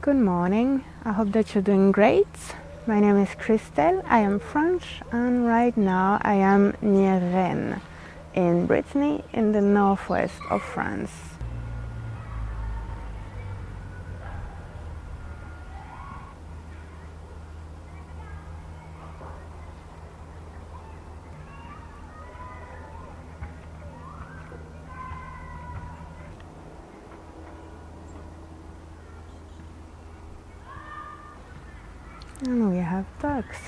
Good morning, I hope that you're doing great. My name is Christelle, I am French, and right now I am near Rennes, in Brittany, in the northwest of France. And we have ducks.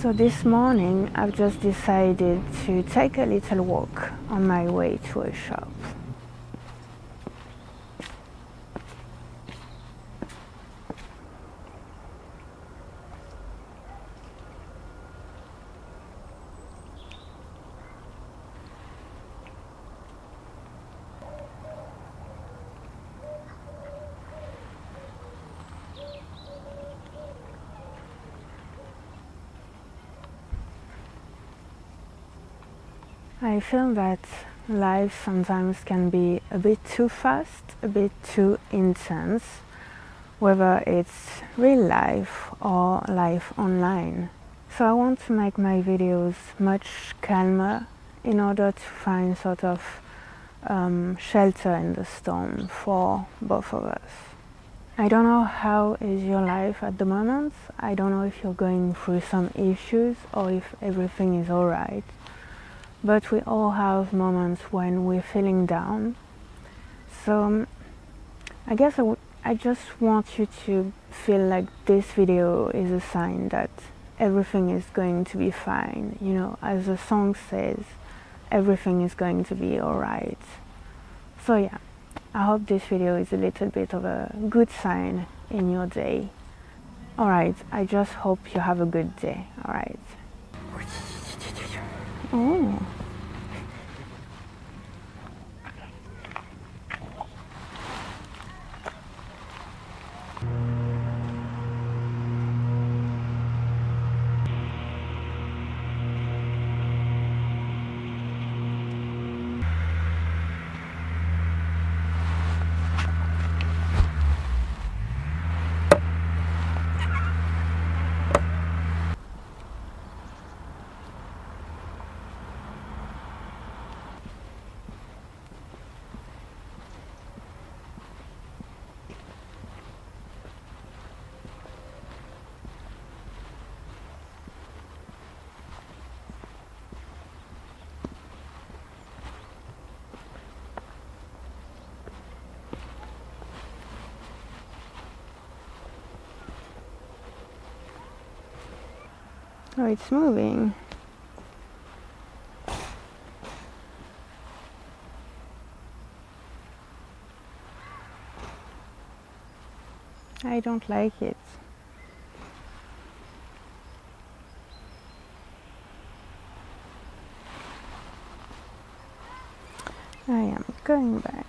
So this morning I've just decided to take a little walk on my way to a shop. I feel that life sometimes can be a bit too fast, a bit too intense, whether it's real life or life online. So I want to make my videos much calmer in order to find sort of shelter in the storm for both of us. I don't know how is your life at the moment. I don't know if you're going through some issues or if everything is alright. But we all have moments when we're feeling down. So I guess I just want you to feel like this video is a sign that everything is going to be fine. You know, as the song says, everything is going to be alright. So yeah, I hope this video is a little bit of a good sign in your day. Alright, I just hope you have a good day. Alright. Oh. Oh, it's moving. I don't like it. I am going back.